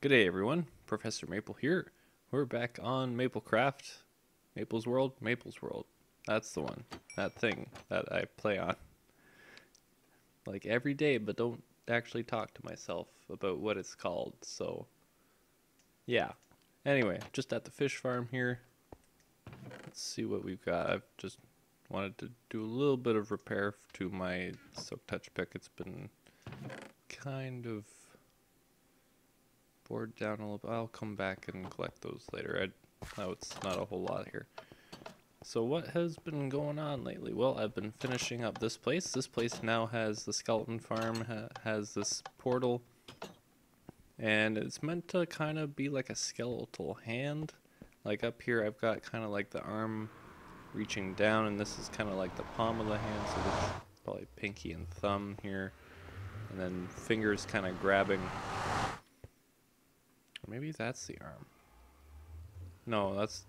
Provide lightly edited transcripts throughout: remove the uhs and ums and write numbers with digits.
G'day everyone, Professor Maple here. We're back on Maplecraft. Maple's World. That's the one. That thing that I play on. Like every day, but don't actually talk to myself about what it's called, so... yeah. Anyway, just at the fish farm here. Let's see what we've got. I've just wanted to do a little bit of repair to my Soak Touch pick. It's been kind of bored down a little bit. I'll come back and collect those later. No, it's not a whole lot here. So what has been going on lately? Well, I've been finishing up this place. This place now has the skeleton farm, has this portal, and it's meant to kind of be like a skeletal hand. Like up here I've got kind of like the arm reaching down, and this is kind of like the palm of the hand, so this is probably pinky and thumb here, and then fingers kind of grabbing. Maybe that's the arm. No, that's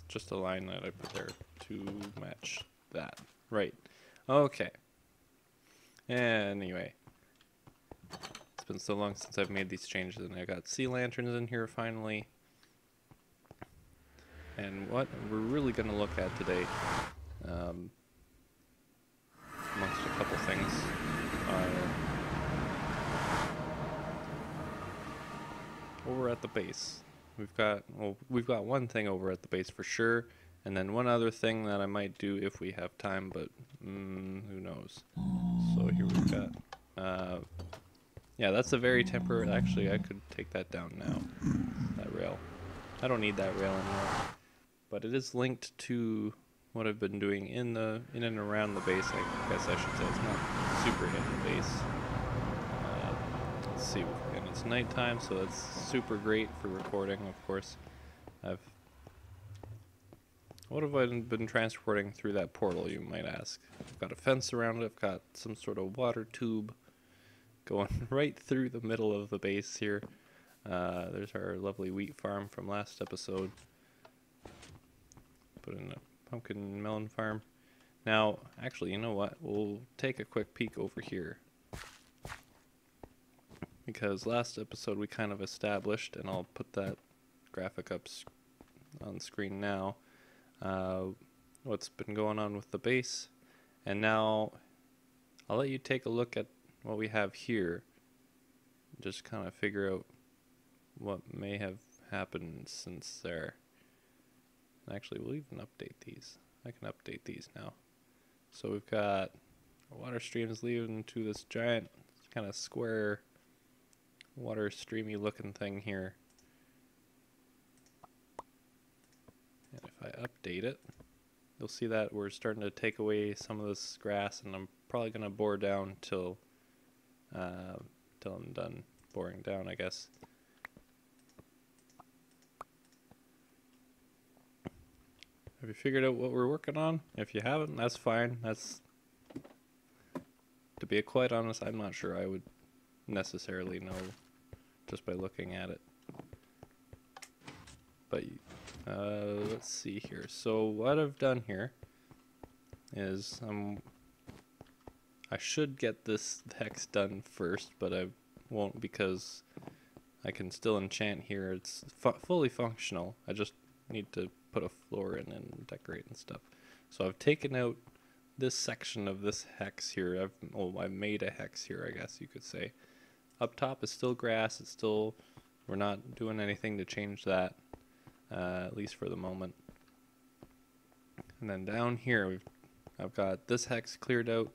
just a line that I put there to match that. Right. Okay. Anyway. It's been so long since I've made these changes, and I got sea lanterns in here finally. And what we're really going to look at today, amongst a couple things, are over at the base. We've got one thing over at the base for sure, and then one other thing that I might do if we have time, but who knows. So here we've got, yeah, that's a very temporary. Actually, I could take that down now. That rail. I don't need that rail anymore. But it is linked to what I've been doing in and around the base. I guess I should say it's not super in the base. Let's see. And it's nighttime, so that's super great for recording, of course. What have I been transporting through that portal, you might ask? I've got a fence around it. I've got some sort of water tube going right through the middle of the base here. There's our lovely wheat farm from last episode. Put in a pumpkin melon farm. Now, actually, you know what? We'll take a quick peek over here. Because last episode we kind of established, and I'll put that graphic up on screen now, what's been going on with the base. And now I'll let you take a look at what we have here. Just kind of figure out what may have happened since there. Actually, we'll even update these. I can update these now. So we've got water streams leading to this giant kind of square water streamy looking thing here. And if I update it, you'll see that we're starting to take away some of this grass, and I'm probably going to bore down till I'm done boring down, I guess. Have you figured out what we're working on? If you haven't, that's fine. To be quite honest, I'm not sure I would necessarily know just by looking at it. But let's see here. So what I've done here is I should get this hex done first, but I won't because I can still enchant here. It's fully functional. I just need to put a floor in and decorate and stuff. So I've taken out this section of this hex here. I've made a hex here, I guess you could say. Up top is still grass. It's still, we're not doing anything to change that, at least for the moment. And then down here I've got this hex cleared out,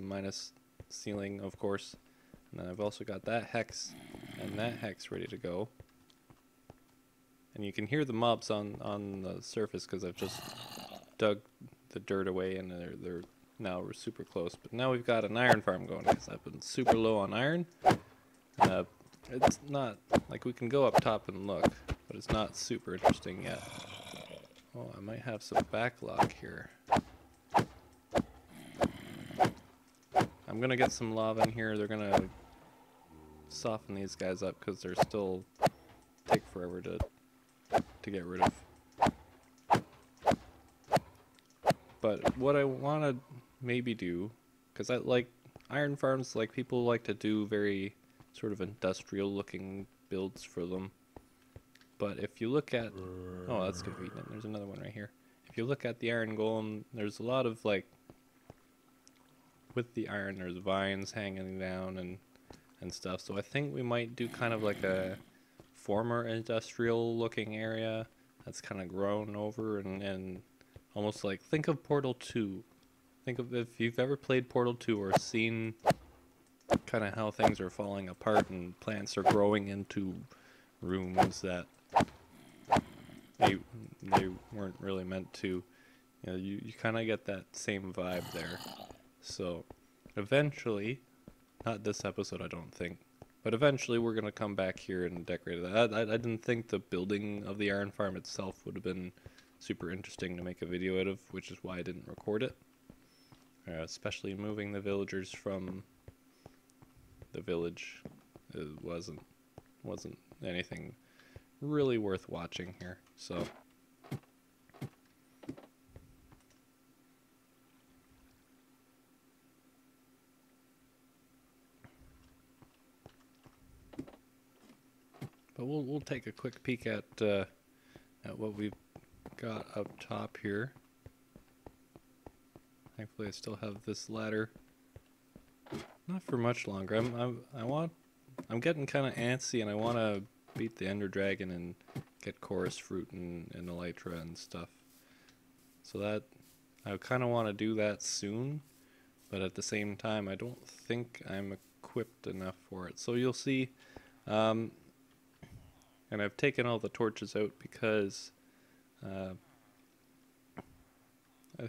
minus ceiling, of course. And then I've also got that hex and that hex ready to go. And you can hear the mobs on the surface because I've just dug the dirt away, and they're now we're super close. But now we've got an iron farm going because I've been super low on iron. It's not like we can go up top and look, but it's not super interesting yet. Oh, I might have some backlog here. I'm gonna get some lava in here. They're gonna soften these guys up because they're still take forever to get rid of. But what I want to maybe do, because I like iron farms, like people like to do very sort of industrial looking builds for them. But if you look at, oh, that's convenient. There's another one right here. If you look at the iron golem, there's a lot of like, with the iron, there's vines hanging down and stuff. So I think we might do kind of like a former industrial looking area that's kind of grown over and almost like, think of Portal 2. Think of if you've ever played Portal 2 or seen kind of how things are falling apart and plants are growing into rooms that they weren't really meant to. You know, you kind of get that same vibe there. So eventually, not this episode I don't think, but eventually we're going to come back here and decorate it. I didn't think the building of the iron farm itself would have been super interesting to make a video out of, which is why I didn't record it. Especially moving the villagers from the village, it wasn't anything really worth watching here. So but we'll take a quick peek at what we've got up top here. Thankfully I still have this ladder. Not for much longer. I'm getting kind of antsy and I want to beat the Ender Dragon and get Chorus Fruit and Elytra and stuff. So that I kind of want to do that soon, but at the same time I don't think I'm equipped enough for it. So you'll see, and I've taken all the torches out because I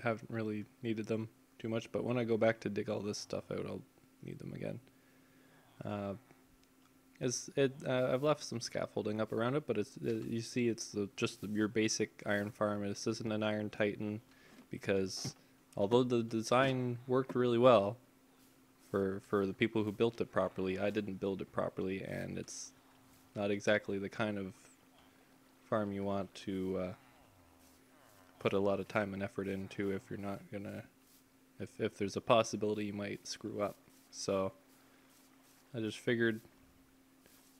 haven't really needed them too much, but when I go back to dig all this stuff out, I'll need them again. I've left some scaffolding up around it, but you see it's just your basic iron farm. This isn't an Iron Titan because although the design worked really well for the people who built it properly, I didn't build it properly, and it's not exactly the kind of farm you want to put a lot of time and effort into if you're not gonna, if there's a possibility you might screw up. So I just figured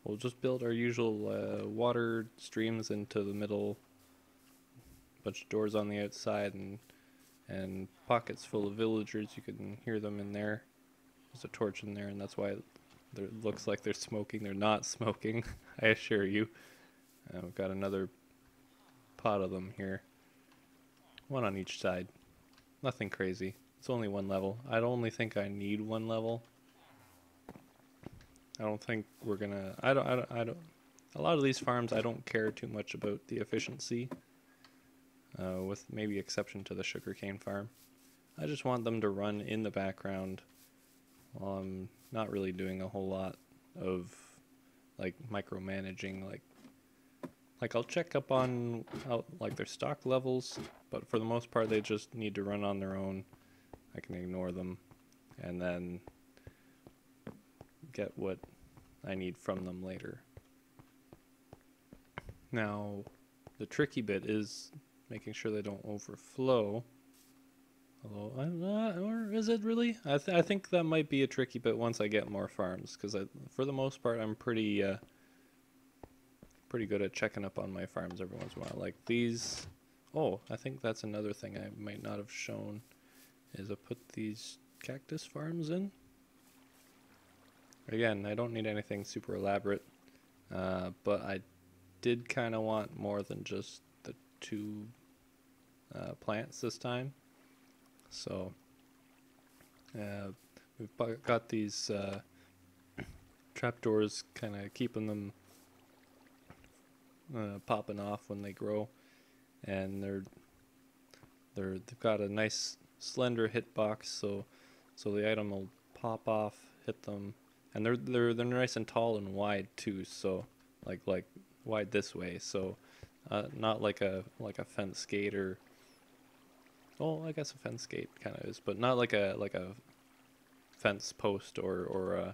we'll just build our usual water streams into the middle, bunch of doors on the outside, and pockets full of villagers. You can hear them in there. There's a torch in there, and that's why it looks like they're smoking. They're not smoking, I assure you. We've got another pot of them here. One on each side. Nothing crazy. It's only one level. I don't only think I need one level. I don't think we're gonna. I don't. A lot of these farms, I don't care too much about the efficiency. With maybe exception to the sugarcane farm. I just want them to run in the background while I'm not really doing a whole lot of like micromanaging. Like I'll check up on like their stock levels, but for the most part they just need to run on their own. I can ignore them and then get what I need from them later. Now, the tricky bit is making sure they don't overflow. Although I'm not, or is it really? I think that might be a tricky bit once I get more farms, because for the most part I'm pretty good at checking up on my farms every once in a while. Like these. Oh, I think that's another thing I might not have shown. Is I put these cactus farms in. Again, I don't need anything super elaborate, but I did kind of want more than just the two plants this time. So we've got these trapdoors kind of keeping them popping off when they grow, and they've got a nice slender hitbox, so the item will pop off, hit them, and they're nice and tall and wide too. So like wide this way, so not like a fence gate or. Well, I guess a fence gate kind of is, but not like a fence post or a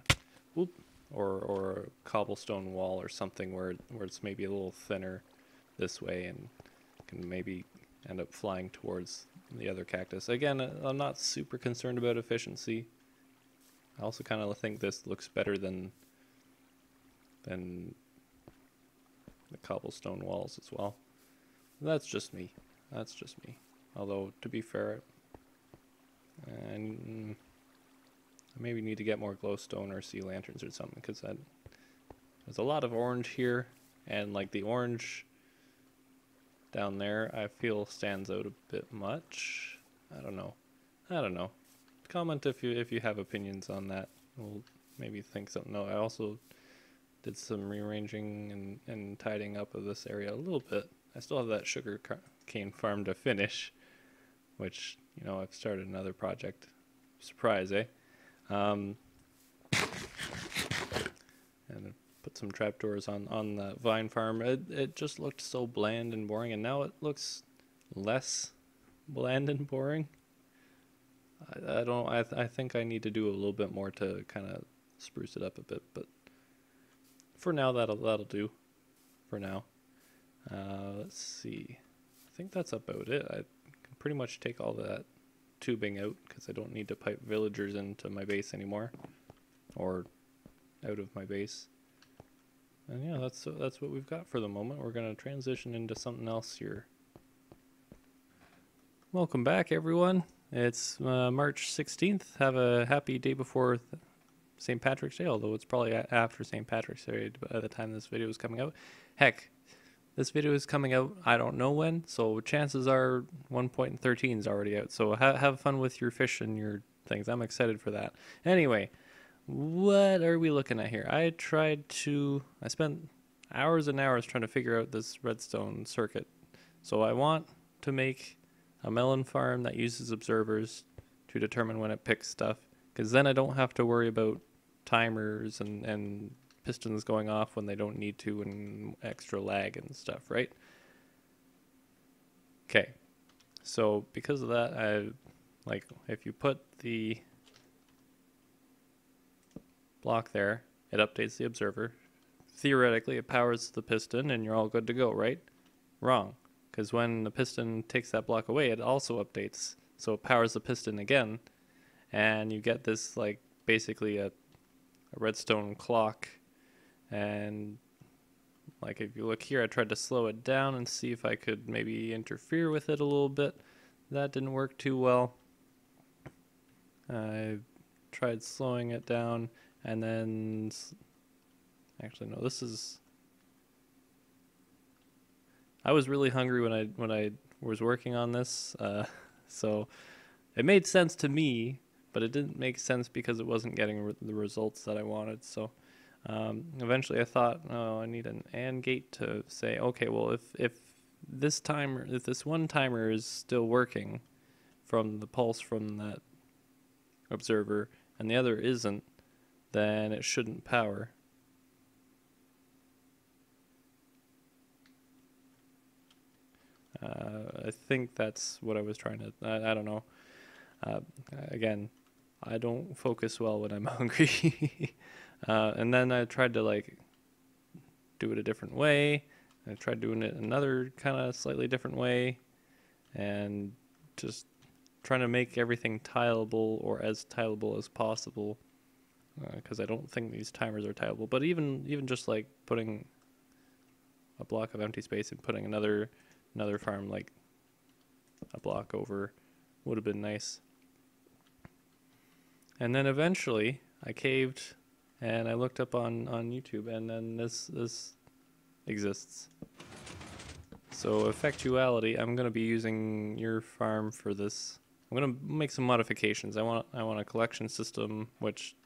cobblestone wall or something where it's maybe a little thinner this way and can maybe end up flying towards the other cactus. Again, I'm not super concerned about efficiency. I also kind of think this looks better than cobblestone walls as well. That's just me. That's just me. Although, to be fair, and I maybe need to get more glowstone or sea lanterns or something, because there's a lot of orange here, and like the orange down there I feel stands out a bit much. I don't know. Comment if you have opinions on that. We'll maybe think something. No, I also did some rearranging and tidying up of this area a little bit. I still have that sugar cane farm to finish, which, you know, I've started another project. Surprise, eh? And I put some trapdoors on the vine farm. It just looked so bland and boring, and now it looks less bland and boring. I think I need to do a little bit more to kind of spruce it up a bit, but for now that'll do. For now, let's see. I think that's about it. I can pretty much take all that tubing out because I don't need to pipe villagers into my base anymore, or out of my base. And yeah, that's what we've got for the moment. We're gonna transition into something else here. Welcome back, everyone. It's March 16th. Have a happy day before St. Patrick's Day, although it's probably after St. Patrick's Day by the time this video is coming out. Heck, this video is coming out I don't know when, so chances are 1.13 is already out. So have fun with your fish and your things. I'm excited for that. Anyway, what are we looking at here? I spent hours and hours trying to figure out this redstone circuit. So I want to make a melon farm that uses observers to determine when it picks stuff, because then I don't have to worry about timers and pistons going off when they don't need to and extra lag and stuff, right? Okay, so because of that, if you put the block there, it updates the observer. Theoretically, it powers the piston and you're all good to go, right? Wrong. Because when the piston takes that block away, it also updates. So it powers the piston again, and you get this, like, basically a redstone clock. And, like, if you look here, I tried to slow it down and see if I could maybe interfere with it a little bit. That didn't work too well. I tried slowing it down, and then... Actually, no, this is... I was really hungry when I was working on this, so it made sense to me, but it didn't make sense because it wasn't getting the results that I wanted. So eventually I thought, oh, I need an AND gate to say, okay, well, if this one timer is still working from the pulse from that observer and the other isn't, then it shouldn't power. I think that's what I was trying to... I don't know. Again, I don't focus well when I'm hungry. And then I tried to, like, do it a different way. I tried doing it another kind of slightly different way. And just trying to make everything tileable or as tileable as possible. Because I don't think these timers are tileable. But even just, like, putting a block of empty space and putting another farm like a block over would have been nice. And then eventually I caved and I looked up on YouTube, and then this exists. So Effectuality, I'm going to be using your farm for this. I'm going to make some modifications. I want a collection system, which,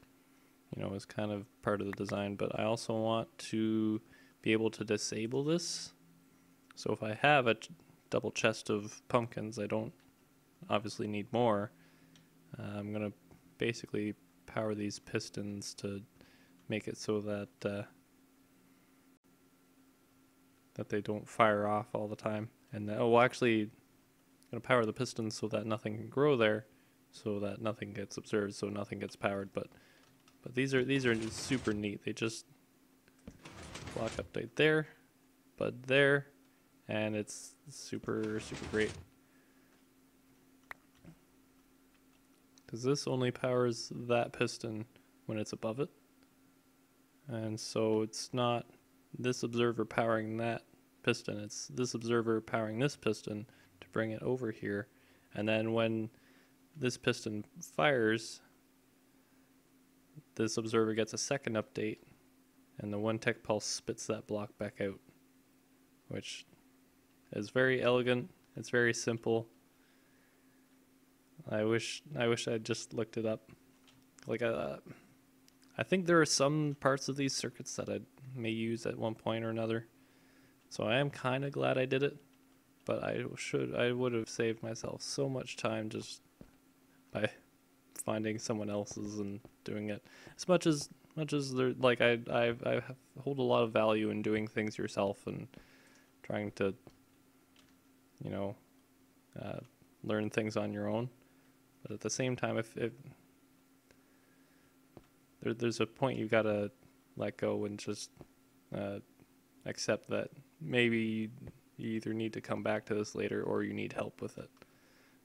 you know, is kind of part of the design, but I also want to be able to disable this. So if I have a double chest of pumpkins, I don't obviously need more. I'm going to basically power these pistons to make it so that that they don't fire off all the time. And actually, I'm going to power the pistons so that nothing can grow there, so that nothing gets observed, so nothing gets powered. But these are just super neat. They just block update there, but there. And it's super great. Because this only powers that piston when it's above it. And so it's not this observer powering that piston. It's this observer powering this piston to bring it over here. And then when this piston fires, this observer gets a second update, and the 1 tech pulse spits that block back out, which is very elegant. It's very simple. I wish I'd just looked it up. Like I think there are some parts of these circuits that I may use at one point or another. So I am kind of glad I did it, but I would have saved myself so much time just by finding someone else's and doing it. As much as there, like I hold a lot of value in doing things yourself and trying to, you know, learn things on your own. But at the same time, if there's a point you gotta let go and just accept that maybe you either need to come back to this later or you need help with it.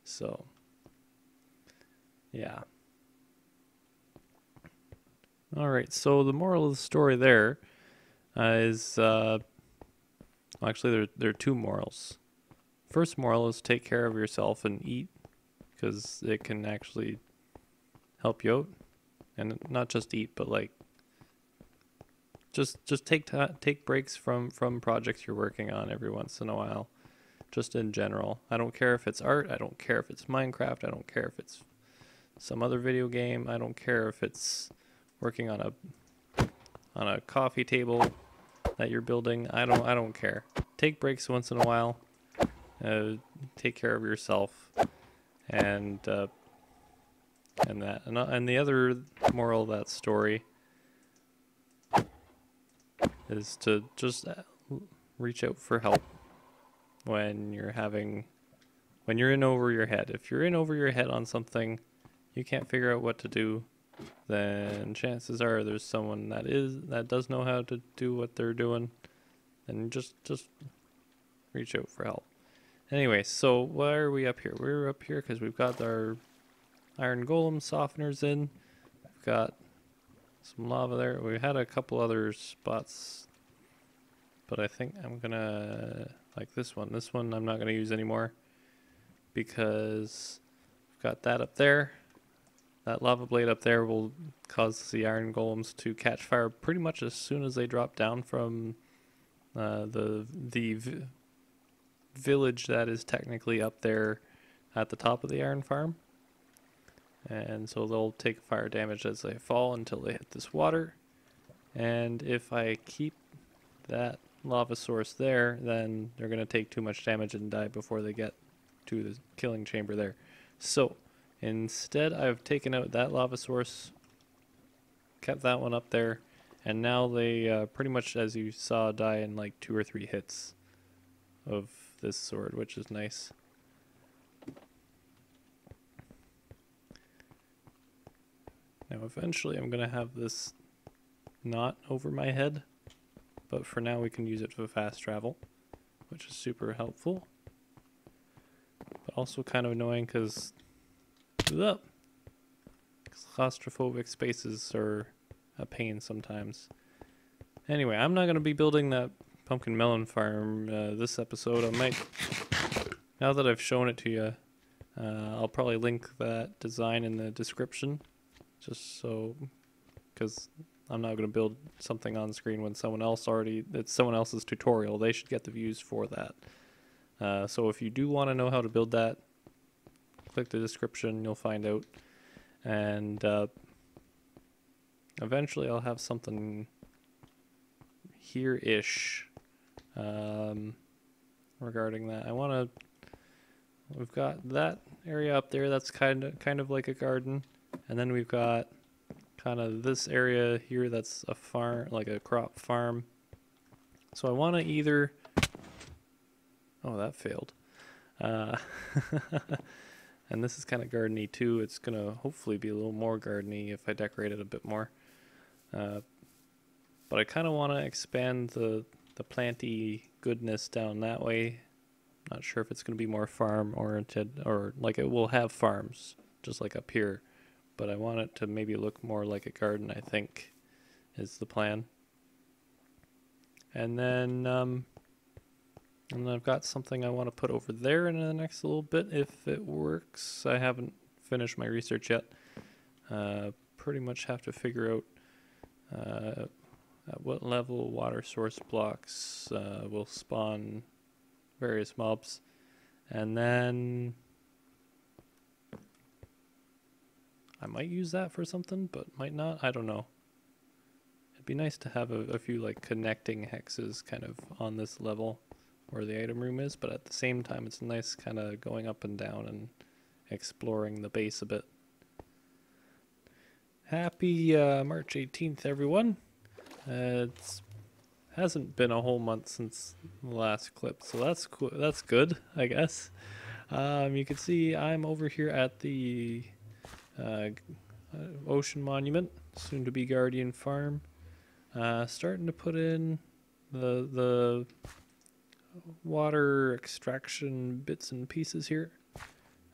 So, yeah. All right. So the moral of the story there is actually there are two morals. First moral is take care of yourself and eat, because it can actually help you out, and not just eat, but like just take breaks from projects you're working on every once in a while, just in general. I don't care if it's art, I don't care if it's Minecraft, I don't care if it's some other video game, I don't care if it's working on a coffee table that you're building. I don't care. Take breaks once in a while. Take care of yourself, and the other moral of that story is to just reach out for help when you're in over your head. If you're in over your head on something, you can't figure out what to do, then chances are there's someone that does know how to do what they're doing, and just reach out for help. Anyway, so why are we up here? We're up here because we've got our iron golem softeners in. We've got some lava there. We had a couple other spots, but I think I'm gonna, like this one. This one I'm not gonna use anymore because we've got that up there. That lava blade up there will cause the iron golems to catch fire pretty much as soon as they drop down from the village that is technically up there at the top of the iron farm. And so they'll take fire damage as they fall until they hit this water. And if I keep that lava source there, then they're going to take too much damage and die before they get to the killing chamber there. So instead, I've taken out that lava source, kept that one up there, and now they pretty much, as you saw, die in like 2 or 3 hits of this sword, which is nice. Now eventually I'm going to have this not over my head, but for now we can use it for fast travel, which is super helpful, but also kind of annoying because claustrophobic spaces are a pain sometimes. Anyway, I'm not going to be building that pumpkin melon farm this episode. I might, now that I've shown it to you, I'll probably link that design in the description, just so, because I'm not going to build something on screen when it's someone else's tutorial. They should get the views for that. So if you do want to know how to build that, click the description, you'll find out. And eventually I'll have something here-ish regarding that. We've got that area up there that's kind of like a garden, and then we've got kind of this area here that's a farm, like a crop farm. So I want to either, oh, that failed. And this is kind of gardeny too. It's gonna hopefully be a little more gardeny if I decorate it a bit more. But I kind of want to expand the planty goodness down that way. Not sure if it's going to be more farm oriented, or like it will have farms just like up here, but I want it to maybe look more like a garden, I think, is the plan. And then I've got something I want to put over there in the next little bit if it works. I haven't finished my research yet. Pretty much have to figure out at what level water source blocks will spawn various mobs. And then I might use that for something, but might not. I don't know. It'd be nice to have a few like connecting hexes kind of on this level where the item room is, but at the same time it's nice kind of going up and down and exploring the base a bit. Happy March 18th, everyone. It hasn't been a whole month since the last clip, so that's cool. That's good, I guess. You can see I'm over here at the Ocean Monument, soon to be Guardian Farm. Starting to put in the water extraction bits and pieces here.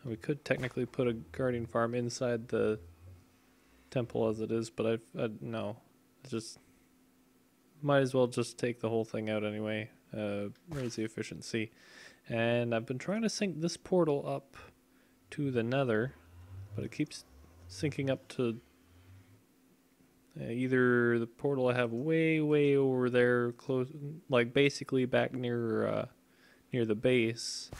We could technically put a Guardian Farm inside the temple as it is, but no, just might as well just take the whole thing out anyway. Raise the efficiency. And I've been trying to sync this portal up to the Nether, but it keeps syncing up to either the portal I have way over there, close, like basically back near the base.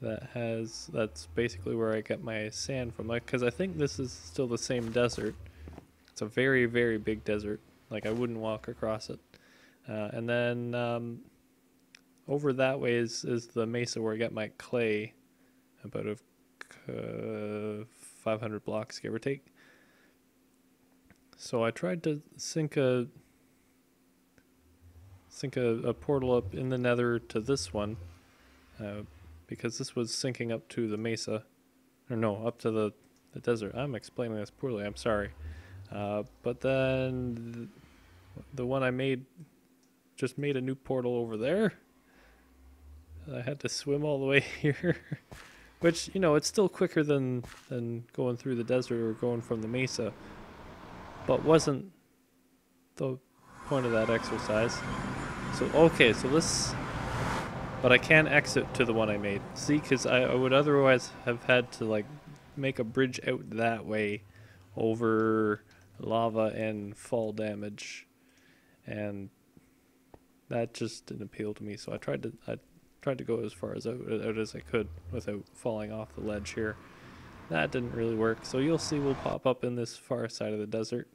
That's basically where I get my sand from. Like, because I think this is still the same desert. It's a very big desert. Like I wouldn't walk across it. And then over that way is the mesa where I get my clay, about 500 blocks give or take. So I tried to sync a portal up in the Nether to this one, because this was syncing up to the mesa, or no, up to the desert. I'm explaining this poorly, I'm sorry. But then the one I made just made a new portal over there. I had to swim all the way here, which, you know, it's still quicker than going through the desert or going from the mesa, but wasn't the point of that exercise. So, okay, so this, but I can exit to the one I made. See, because I would otherwise have had to, like, make a bridge out that way over lava and fall damage, and that just didn't appeal to me. So I tried to go as far as out as I could without falling off the ledge here. That didn't really work. So you'll see we'll pop up in this far side of the desert.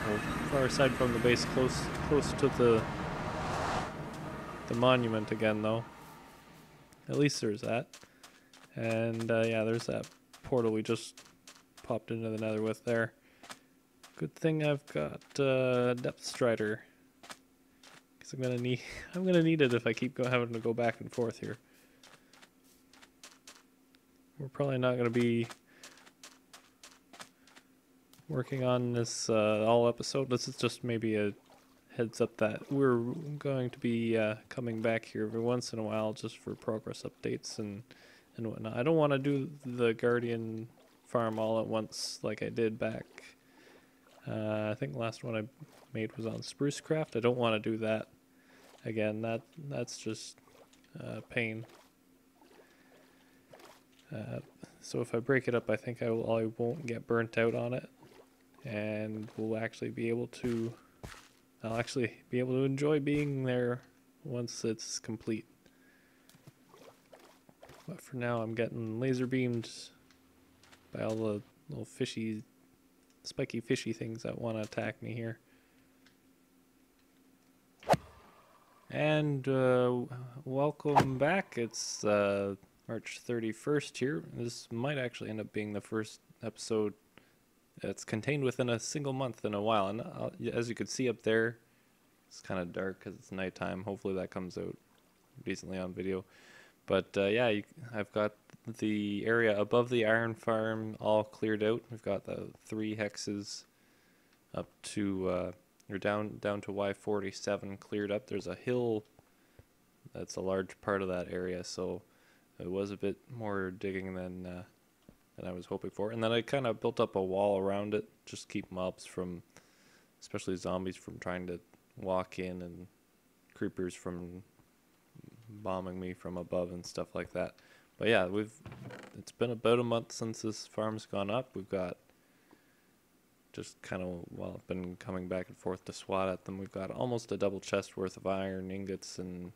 Well, far side from the base, close to the monument again, though. At least there's that. And yeah, there's that portal we just popped into the Nether with there. Good thing I've got Depth Strider, because I'm gonna need it if I keep having to go back and forth here. We're probably not gonna be working on this all episode. This is just maybe a heads up that we're going to be coming back here every once in a while just for progress updates and whatnot. I don't want to do the Guardian Farm all at once like I did back. I think the last one I made was on Sprucecraft. I don't want to do that again. That's just pain. So if I break it up, I think I won't get burnt out on it, and we'll actually be able to. I'll actually be able to enjoy being there once it's complete. But for now, I'm getting laser beamed by all the little fishy, spiky fishy things that want to attack me here. And welcome back. It's March 31st here. This might actually end up being the first episode that's contained within a single month in a while. And as you can see up there, it's kind of dark because it's nighttime. Hopefully that comes out decently on video. But yeah, I've got the area above the iron farm all cleared out. We've got the 3 hexes up to or down to Y47 cleared up. There's a hill that's a large part of that area, so it was a bit more digging than I was hoping for. And then I kind of built up a wall around it, just keep mobs from, especially zombies, from trying to walk in and creepers from bombing me from above and stuff like that. But yeah, it's been about a month since this farm's gone up. We've got just kind of, well, I've been coming back and forth to swat at them. We've got almost a double chest worth of iron ingots and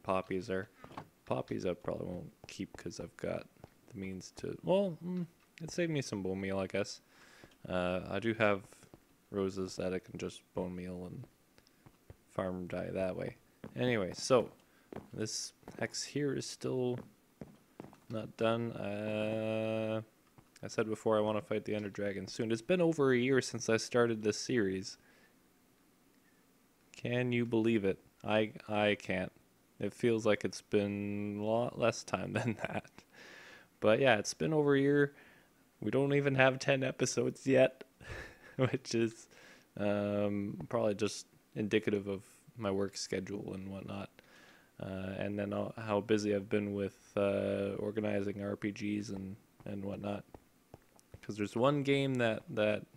poppies there. Poppies I probably won't keep because I've got the means to, well, it saved me some bone meal, I guess. I do have roses that I can just bone meal and farm dye that way. Anyway, so this hex here is still not done. I said before I want to fight the Ender Dragon soon. It's been over a year since I started this series. Can you believe it? I can't. It feels like it's been a lot less time than that. But yeah, it's been over a year. We don't even have 10 episodes yet, which is probably just indicative of my work schedule and whatnot. And then how busy I've been with organizing RPGs and whatnot. Because there's one game that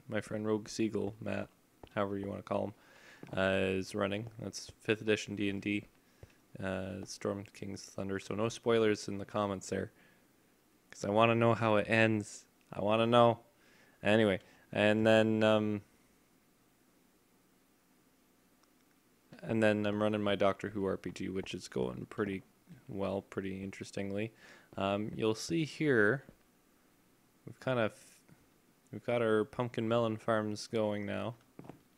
my friend Rogue Seagull, Matt, however you want to call him, is running. That's 5th edition D&D, Storm King's Thunder. So no spoilers in the comments there, because I want to know how it ends. I want to know. Anyway, and then I'm running my Doctor Who RPG, which is going pretty well, pretty interestingly. You'll see here, we've got our pumpkin melon farms going now,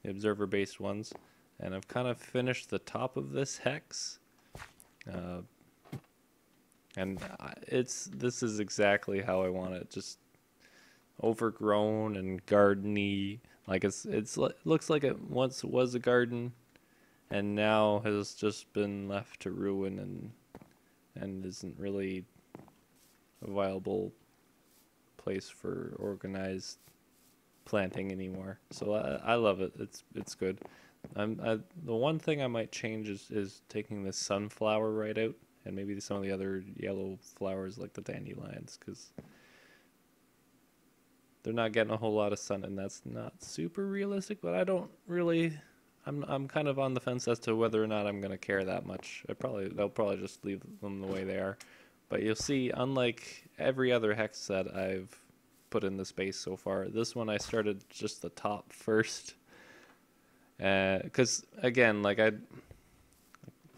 the observer-based ones, and I've kind of finished the top of this hex. And this is exactly how I want it, just overgrown and gardeny. Like it looks like it once was a garden, and now has just been left to ruin and isn't really a viable place for organized planting anymore. So I love it. It's good. The one thing I might change is taking this sunflower right out, and maybe some of the other yellow flowers like the dandelions, because they're not getting a whole lot of sun, and that's not super realistic. But I don't really. I'm kind of on the fence as to whether or not I'm gonna care that much. They'll probably just leave them the way they are. But you'll see, unlike every other hex that I've put in the space so far, this one I started just the top first. Because again, like I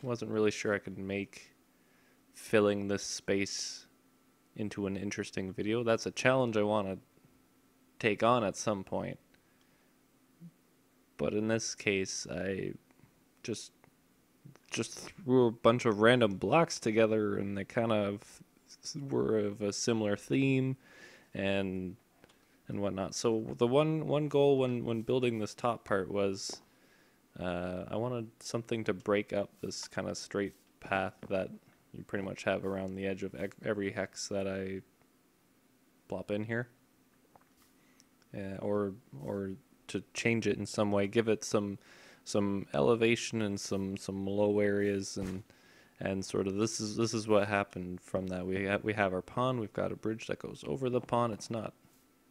wasn't really sure I could make filling this space into an interesting video. That's a challenge I want to take on at some point. But in this case, I just threw a bunch of random blocks together, and they kind of were of a similar theme and whatnot. So the one goal when building this top part was I wanted something to break up this kind of straight path that you pretty much have around the edge of every hex that I plop in here, or to change it in some way, give it some elevation and some low areas, and sort of this is what happened from that. We have our pond. We've got a bridge that goes over the pond. It's not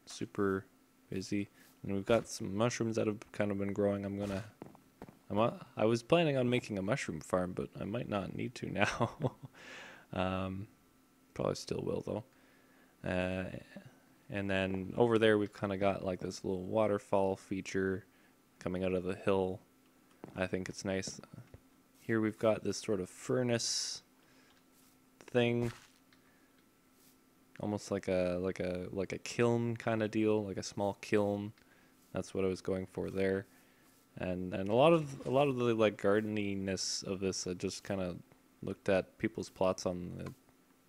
super busy, and we've got some mushrooms that have kind of been growing. I was planning on making a mushroom farm, but I might not need to now. Probably still will though. And then over there we've kind of got like this little waterfall feature coming out of the hill. I think it's nice. Here we've got this sort of furnace thing, almost like a kiln kind of deal, like a small kiln. That's what I was going for there. And a lot of the like gardeniness of this, I just kind of looked at people's plots on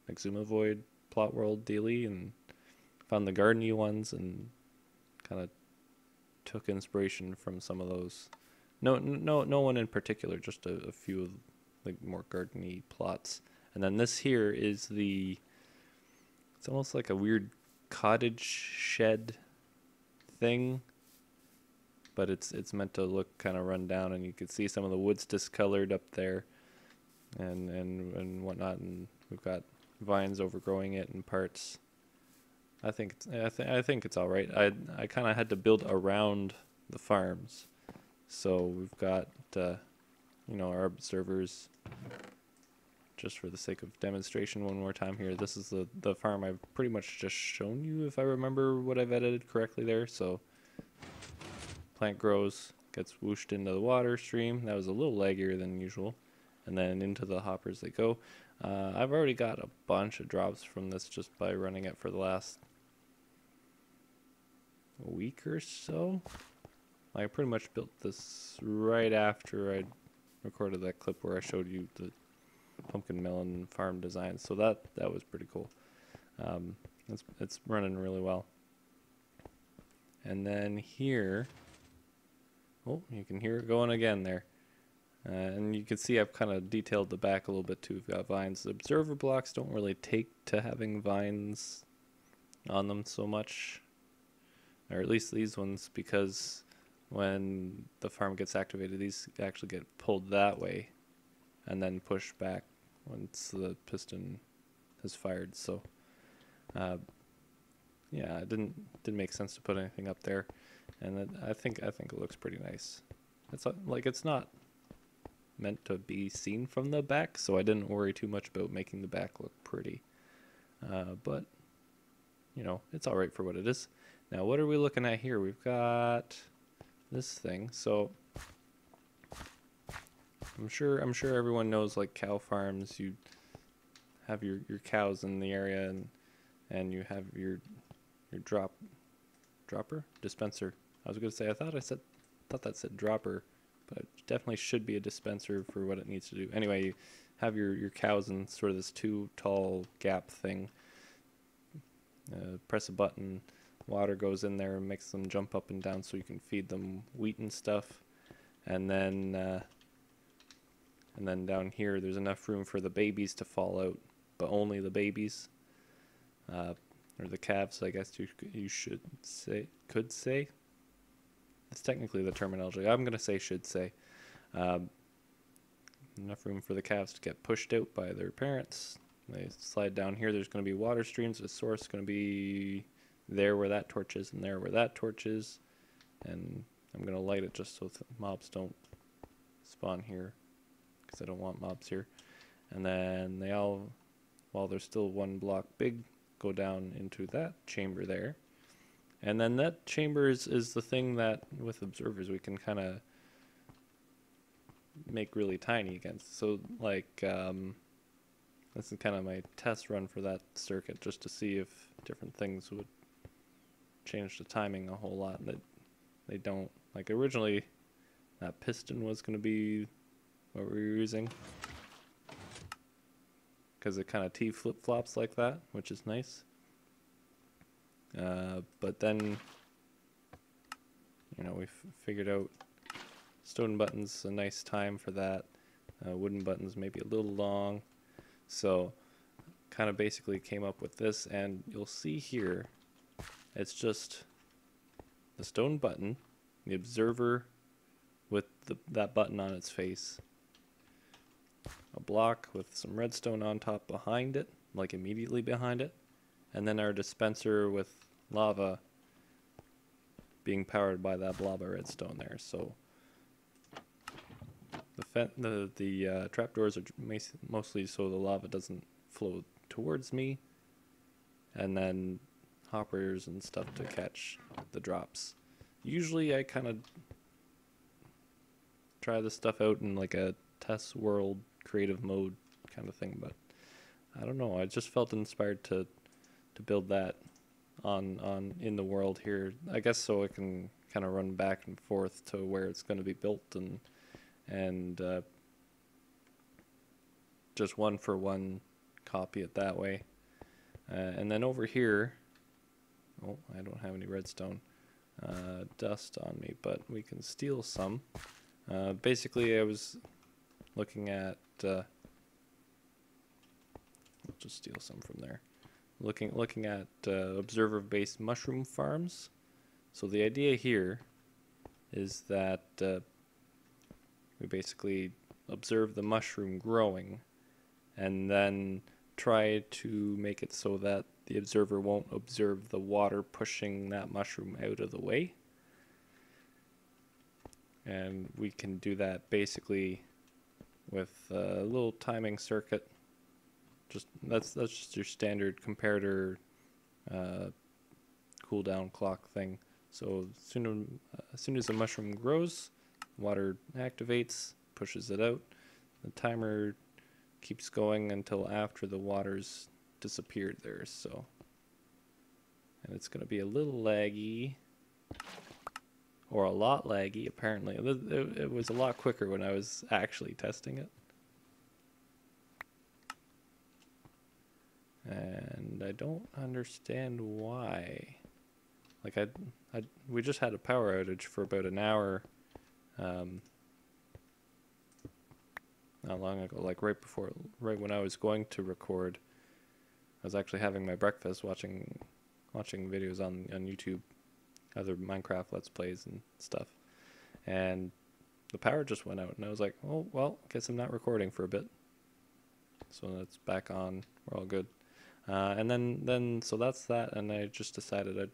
the Xisumavoid Plotworld daily and found the gardeny ones and kind of took inspiration from some of those. No one in particular, just a few of like more gardeny plots. And then this here is it's almost like a weird cottage shed thing, but it's meant to look kind of run down, and you can see some of the wood's discolored up there and whatnot, and we've got vines overgrowing it in parts. I think it's all right. I kind of had to build around the farms, so we've got you know, our observers, just for the sake of demonstration one more time here. This is the farm I've pretty much just shown you, if I remember what I've edited correctly there. So plant grows, gets whooshed into the water stream. That was a little laggier than usual. And then into the hoppers they go. I've already got a bunch of drops from this just by running it for the last week or so. I pretty much built this right after I recorded that clip where I showed you the pumpkin melon farm design. So that was pretty cool. It's running really well. And then here, oh, you can hear it going again there. And you can see I've kind of detailed the back a little bit too. We've got vines. The observer blocks don't really take to having vines on them so much, or at least these ones, because when the farm gets activated, these actually get pulled that way and then pushed back once the piston has fired. So yeah, it didn't make sense to put anything up there, and I think it looks pretty nice. It's like, it's not meant to be seen from the back, so I didn't worry too much about making the back look pretty. But you know, it's all right for what it is. Now, what are we looking at here? We've got this thing. So I'm sure everyone knows, like, cow farms, you have your cows in the area, and you have your dropper dispenser. I was gonna say, I thought that said dropper, but it definitely should be a dispenser for what it needs to do. Anyway, you have your cows in sort of this two tall gap thing. Press a button, water goes in there and makes them jump up and down so you can feed them wheat and stuff. And then down here there's enough room for the babies to fall out, but only the babies, or the calves, I guess you could say. It's technically the terminology. I'm gonna say should say. Enough room for the calves to get pushed out by their parents. They slide down here. There's going to be water streams. The source is going to be there where that torch is, and there where that torch is. And I'm going to light it just so mobs don't spawn here, because I don't want mobs here. And then they all, while they're still one block big, go down into that chamber there. And then that chamber is the thing that, with observers, we can kind of make really tiny against. So, like, this is kind of my test run for that circuit, just to see if different things would change the timing a whole lot. And they don't. Like, originally, that piston was going to be what we were using, because it kind of T-flip-flops like that, which is nice. But then, you know, we figured out stone buttons a nice time for that. Wooden buttons maybe a little long. So kind of basically came up with this, and you'll see here, it's just the stone button, the observer with that button on its face, a block with some redstone on top behind it, like immediately behind it, and then our dispenser with lava being powered by that blob of redstone there. So the trapdoors are mostly so the lava doesn't flow towards me, and then hoppers and stuff to catch the drops. Usually I kind of try this stuff out in like a test world creative mode kind of thing, but I don't know, I just felt inspired to build that on in the world here, I guess, so I can kind of run back and forth to where it's going to be built, and just one for one copy it that way. And then over here, oh, I don't have any redstone dust on me, but we can steal some. Basically, I was looking at, I'll just steal some from there. Looking at observer-based mushroom farms. So the idea here is that we basically observe the mushroom growing, and then try to make it so that the observer won't observe the water pushing that mushroom out of the way. And we can do that basically with a little timing circuit. Just that's just your standard comparator cooldown clock thing. So as soon as a mushroom grows, water activates, pushes it out. The timer keeps going until after the water's disappeared there. So, and it's going to be a little laggy, or a lot laggy. Apparently, it was a lot quicker when I was actually testing it. And I don't understand why. Like we just had a power outage for about an hour. Not long ago, like right when I was going to record, I was actually having my breakfast, watching videos on YouTube, other Minecraft Let's Plays and stuff, and the power just went out, and I was like, oh well, guess I'm not recording for a bit. So that's back on. We're all good. And then so that's that, and I just decided I'd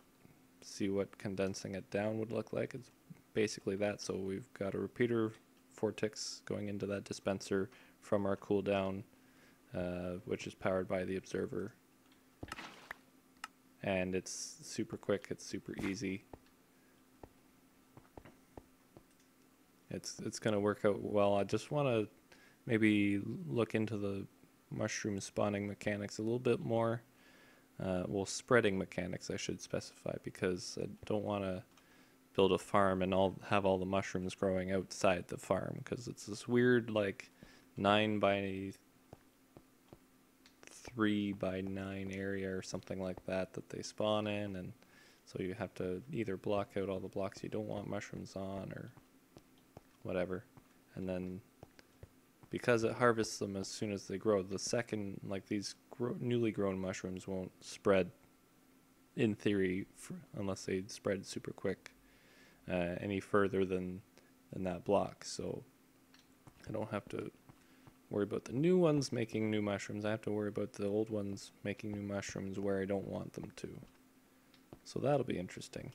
see what condensing it down would look like. It's basically that. So we've got a repeater vortex going into that dispenser from our cooldown, which is powered by the observer, and it's super quick. It's super easy. It's gonna work out well. I just want to maybe look into the mushroom spawning mechanics a little bit more. Well, spreading mechanics, I should specify, because I don't want to build a farm and have all the mushrooms growing outside the farm, because it's this weird like 9 by 3 by 9 area or something like that they spawn in, and so you have to either block out all the blocks you don't want mushrooms on or whatever, and then because it harvests them as soon as they grow, the second, like these newly grown mushrooms won't spread, in theory, unless they spread super quick, any further than that block. So I don't have to worry about the new ones making new mushrooms. I have to worry about the old ones making new mushrooms where I don't want them to. So that'll be interesting.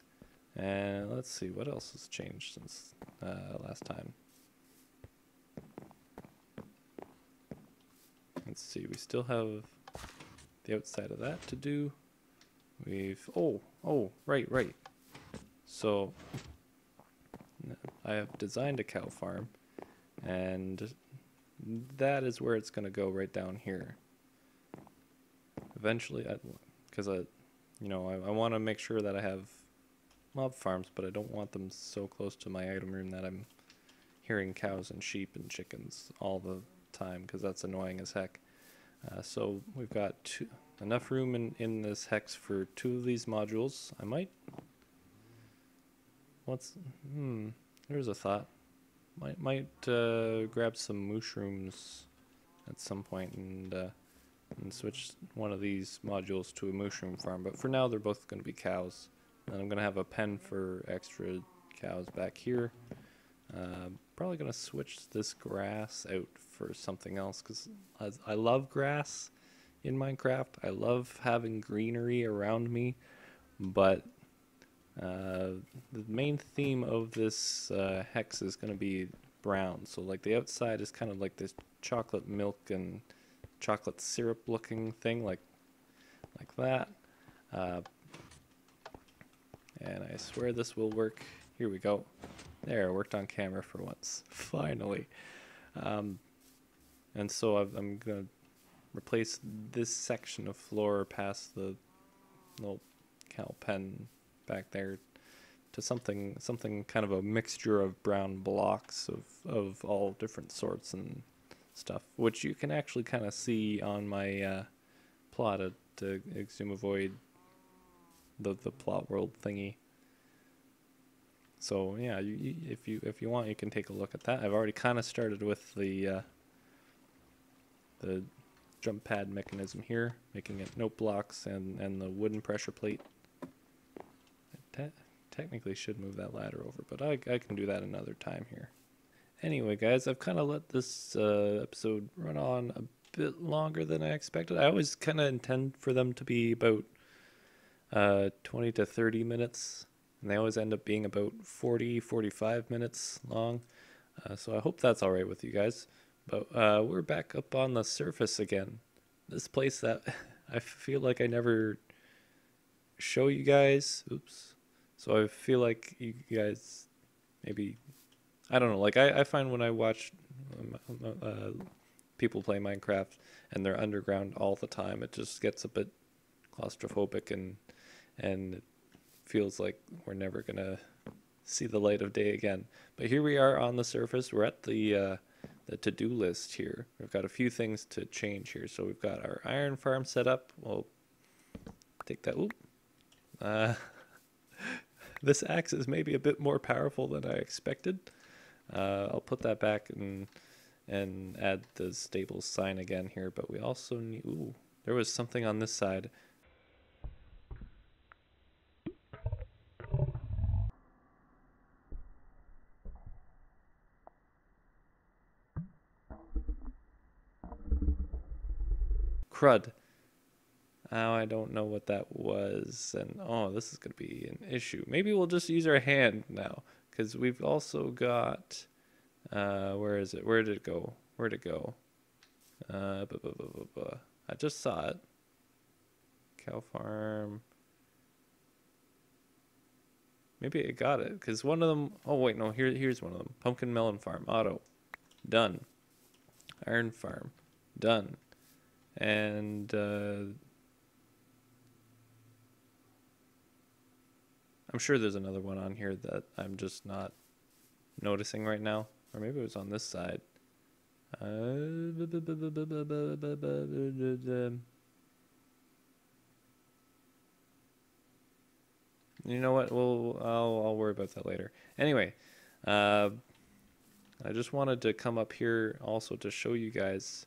And let's see, what else has changed since last time? Let's see, we still have the outside of that to do. Right. So I have designed a cow farm, and that is where it's going to go, right down here. Eventually, because I want to make sure that I have mob farms, but I don't want them so close to my item room that I'm hearing cows and sheep and chickens all the time, because that's annoying as heck. So we've got enough room in this hex for 2 of these modules. I might... Here's a thought. Might grab some mushrooms at some point and switch one of these modules to a mushroom farm. But for now, they're both going to be cows. And I'm going to have a pen for extra cows back here. Probably going to switch this grass out for something else, because I love grass in Minecraft. I love having greenery around me, but the main theme of this hex is going to be brown. So like the outside is kind of like this chocolate milk and chocolate syrup looking thing, like that. And I swear this will work. Here we go. There, it worked on camera for once. Finally. And so I'm going to replace this section of floor past the little cow pen back there to something kind of a mixture of brown blocks of all different sorts and stuff, which you can actually kind of see on my plot at Xisumavoid, the Plotworld thingy. So yeah, if you want, you can take a look at that. I've already kind of started with the jump pad mechanism here, making it note blocks and the wooden pressure plate. I technically should move that ladder over, but I can do that another time here. Anyway, guys, I've kind of let this episode run on a bit longer than I expected. I always kind of intend for them to be about 20 to 30 minutes. And they always end up being about 40, 45 minutes long. So I hope that's all right with you guys. But we're back up on the surface again. This place that I feel like I never show you guys. Oops. So I feel like you guys maybe, I don't know. Like I find when I watch people play Minecraft and they're underground all the time, it just gets a bit claustrophobic and it feels like we're never gonna see the light of day again. But here we are on the surface. We're at the to-do list here. We've got a few things to change here. So we've got our iron farm set up. We'll take that. Oop. This axe is maybe a bit more powerful than I expected. I'll put that back and add the stable sign again here. But we also need. Ooh, there was something on this side. Crud. Now I don't know what that was, and oh, this is going to be an issue. Maybe we'll just use our hand now, because we've also got, where is it? Where did it go? Where'd it go? I just saw it. Cow farm. Maybe I got it, because one of them, oh wait, no, here's one of them. Pumpkin melon farm, auto. Done. Iron farm. Done. And, I'm sure there's another one on here that I'm just not noticing right now. Or maybe it was on this side. You know what? I'll worry about that later. Anyway, I just wanted to come up here also to show you guys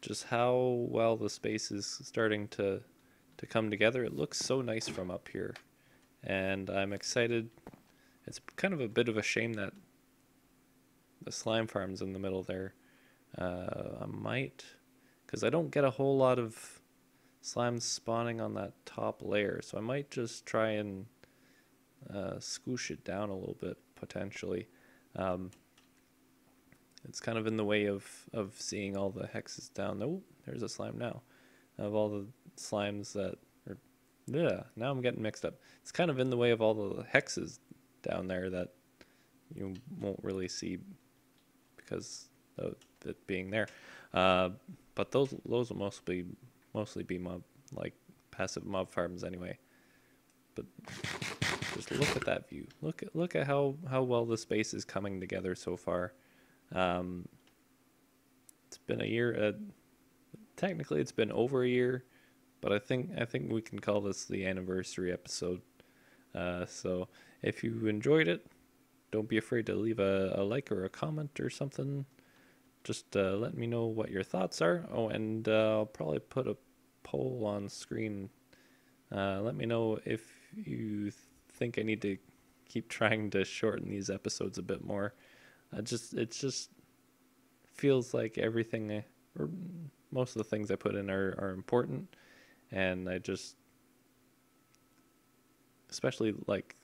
just how well the space is starting to come together. It looks so nice from up here. And I'm excited. It's kind of a bit of a shame that the slime farm's in the middle there. I might, because I don't get a whole lot of slimes spawning on that top layer, so I might just try and scoosh it down a little bit, potentially. It's kind of in the way of seeing all the hexes down. Oh, there's a slime now. Of all the slimes that yeah, now I'm getting mixed up. It's kind of in the way of all the hexes down there that you won't really see because of it being there. But those will mostly be mob, like passive mob farms anyway. But just look at that view. Look at how well the space is coming together so far. It's been a year. Technically, it's been over a year. But I think we can call this the anniversary episode. So if you enjoyed it, don't be afraid to leave a like or a comment or something. Just let me know what your thoughts are. Oh, and I'll probably put a poll on screen. Let me know if you think I need to keep trying to shorten these episodes a bit more. It just feels like everything, or most of the things I put in are important. And I just, especially like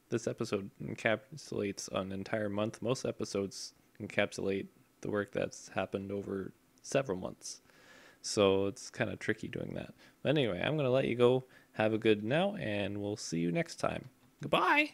this episode encapsulates an entire month. Most episodes encapsulate the work that's happened over several months. So it's kind of tricky doing that. But anyway, I'm going to let you go. Have a good now, and we'll see you next time. Goodbye.